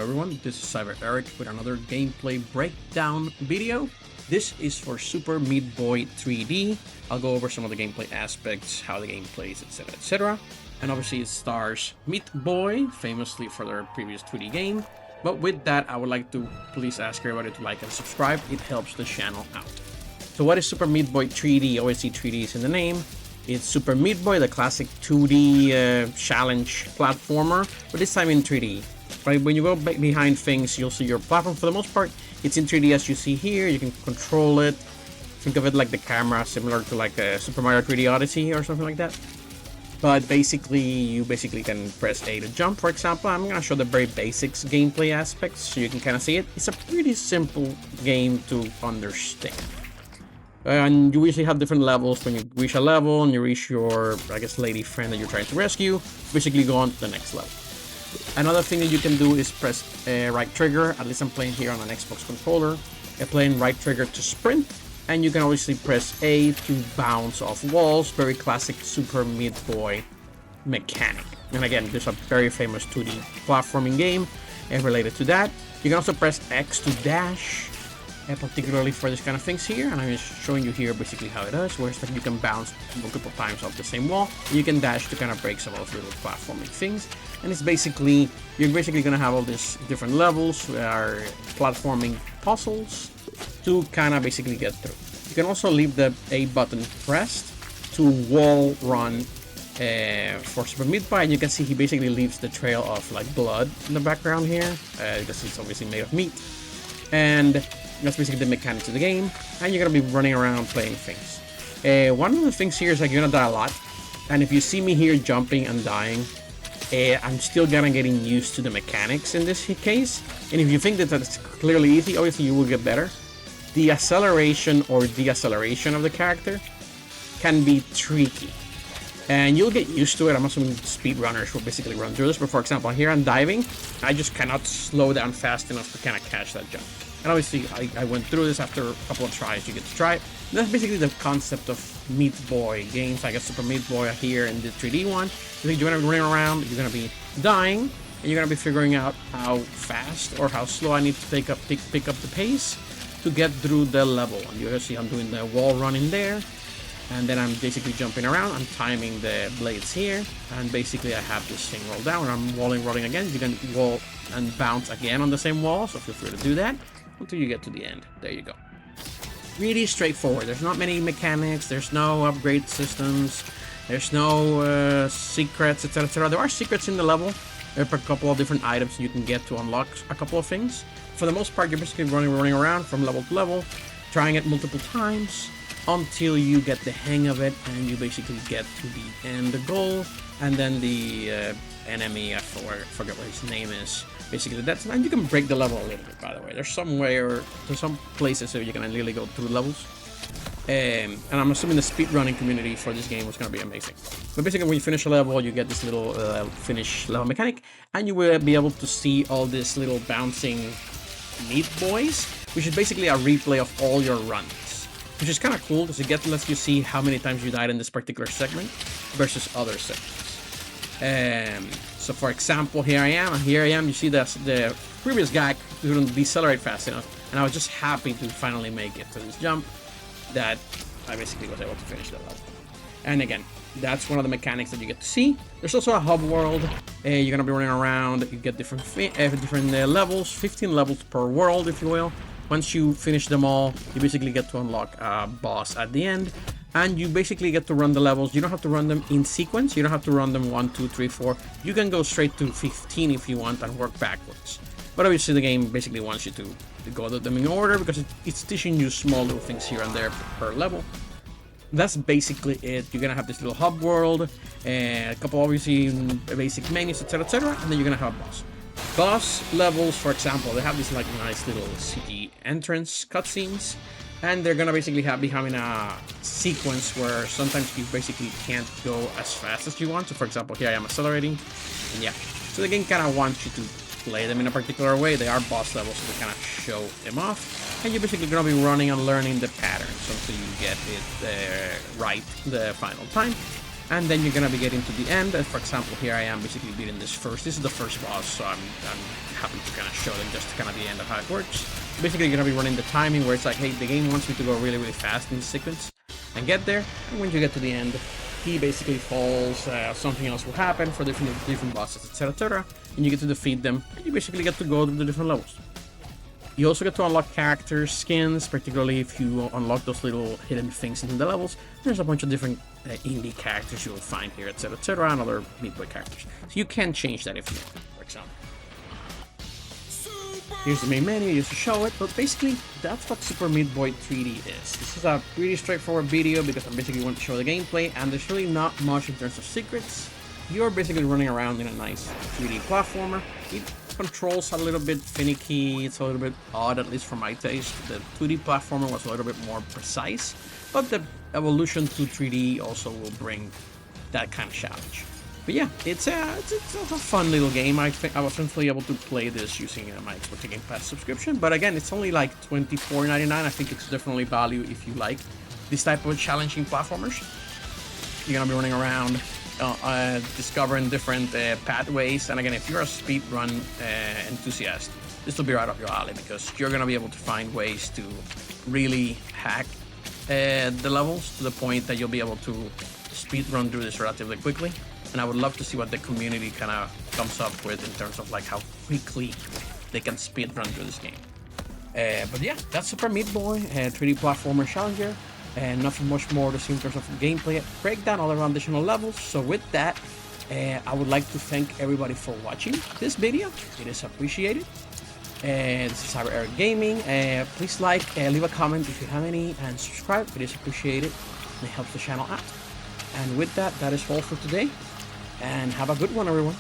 everyone, this is Cyber Eric with another gameplay breakdown video. This is for Super Meatboy 3D. I'll go over some of the gameplay aspects, how the game plays, etc, etc. And obviously it stars Meatboy, famously for their previous 2D game. But with that, I would like to please ask everybody to like and subscribe. It helps the channel out. So what is Super Meatboy 3D? OSC 3D is in the name. It's Super Meatboy, the classic 2D challenge platformer, but this time in 3D. Right, when you go back behind things, you'll see your platform. For the most part, it's in 3D as you see here. You can control it. Think of it like the camera, similar to like a Super Mario 3D Odyssey or something like that. But basically, you can press A to jump, for example. I'm going to show the very basics gameplay aspects so you can kind of see it. It's a pretty simple game to understand. And you usually have different levels. When you reach a level and you reach your, I guess, lady friend that you're trying to rescue, basically go on to the next level. Another thing that you can do is press right trigger. At least I'm playing here on an Xbox controller. I'm playing right trigger to sprint. And you can obviously press A to bounce off walls. Very classic Super Meat Boy mechanic. And again, there's a very famous 2D platforming game related to that. You can also press X to dash. Particularly for this kind of things here, and I'm just showing you here basically how it does, where it's like you can bounce multiple times off the same wall. You can dash to kind of break some of those little platforming things, and it's basically, you're basically gonna have all these different levels, platforming puzzles to kind of basically get through. You can also leave the A button pressed to wall run for Super Meatboy, and you can see he basically leaves the trail of like blood in the background here, because it's obviously made of meat, and that's basically the mechanics of the game, and you're gonna be running around playing things. One of the things here is like you're gonna die a lot, and if you see me here jumping and dying, I'm still getting used to the mechanics in this case. And if you think that that's clearly easy, obviously you will get better. The acceleration or deceleration of the character can be tricky, and you'll get used to it. I'm assuming speedrunners will basically run through this, but for example, here I'm diving, I just cannot slow down fast enough to kind of catch that jump. And obviously, I went through this after a couple of tries. You get to try it. And that's basically the concept of Meat Boy games. I guess Super Meat Boy here in the 3D one. You're gonna be running around. You're gonna be dying, and you're gonna be figuring out how fast or how slow I need to pick up the pace to get through the level. And you see I'm doing the wall run in there, and then I'm basically jumping around. I'm timing the blades here, and basically I have this thing roll down. And I'm rolling again. You can wall and bounce again on the same wall, so feel free to do that until you get to the end. There you go. Really straightforward. There's not many mechanics. There's no upgrade systems. There's no secrets, etc, etc. There are secrets in the level. There are a couple of different items you can get to unlock a couple of things. For the most part, you're basically running around from level to level, trying it multiple times until you get the hang of it, and you basically get to the end, the goal, and then the enemy, I forget what his name is. Basically, that's, and you can break the level a little bit, by the way. There's some places where you can really go through levels. And I'm assuming the speedrunning community for this game was going to be amazing. But basically, when you finish a level, you get this little finish level mechanic, and you will be able to see all these little bouncing Meat Boys, which is basically a replay of all your runs, which is kind of cool because it lets you see how many times you died in this particular segment versus other segments. So for example, here I am, you see the previous guy couldn't decelerate fast enough, and I was just happy to finally make it to this jump that I basically was able to finish the level. And again, that's one of the mechanics that you get to see. There's also a hub world. You're gonna be running around. You get different levels, 15 levels per world, if you will. Once you finish them all, you basically get to unlock a boss at the end. And you basically get to run the levels. You don't have to run them in sequence. You don't have to run them 1, 2, 3, 4. You can go straight to 15 if you want and work backwards. But obviously the game basically wants you to go to them in order because it's teaching you small little things here and there per level. That's basically it. You're gonna have this little hub world, and a couple obviously basic menus, etc, etc, and then you're gonna have a boss. Boss levels, for example, they have these like nice little city entrance cutscenes. And they're gonna basically be having a sequence where sometimes you basically can't go as fast as you want. So for example, here I am accelerating, and yeah. So the game kind of wants you to play them in a particular way. They are boss levels, so they kind of show them off. And you're basically gonna be running and learning the patterns until you get it right the final time. And then you're gonna be getting to the end. For example, here I am basically beating this first. This is the first boss, so I'm happy to kind of show them just kind of the end of how it works. Basically, you're gonna be running the timing where it's like, hey, the game wants me to go really, really fast in the sequence and get there. And when you get to the end, he basically falls. Something else will happen for different bosses, etc., etc. And you get to defeat them. And you basically get to go to the different levels. You also get to unlock characters, skins, particularly if you unlock those little hidden things in the levels. There's a bunch of different indie characters you'll find here, etc., etc., and other Meatboy characters. So you can change that if you want, for example. Here's the main menu, just to show it, but basically, that's what Super Meatboy 3D is. This is a pretty straightforward video because I basically want to show the gameplay, and there's really not much in terms of secrets. You're basically running around in a nice 3D platformer. It controls a little bit finicky, it's a little bit odd, at least for my taste. The 2D platformer was a little bit more precise, but the evolution to 3D also will bring that kind of challenge. But yeah, it's a fun little game. I think I was eventually able to play this using my Xbox Game Pass subscription, but again, it's only like $24.99. I think it's definitely value if you like this type of challenging platformers. You're gonna be running around discovering different pathways, and again, if you're a speedrun enthusiast, this will be right up your alley because you're gonna be able to find ways to really hack the levels to the point that you'll be able to speedrun through this relatively quickly. And I would love to see what the community kind of comes up with in terms of like how quickly they can speedrun through this game. But yeah, that's Super Meatboy, 3D platformer challenger. And nothing much more to see in terms of gameplay breakdown, other additional levels. So with that, I would like to thank everybody for watching this video. It is appreciated. This is Cyber Eric Gaming. Please like, leave a comment if you have any, and subscribe. It is appreciated and it helps the channel out. And with that, that is all for today. And have a good one, everyone.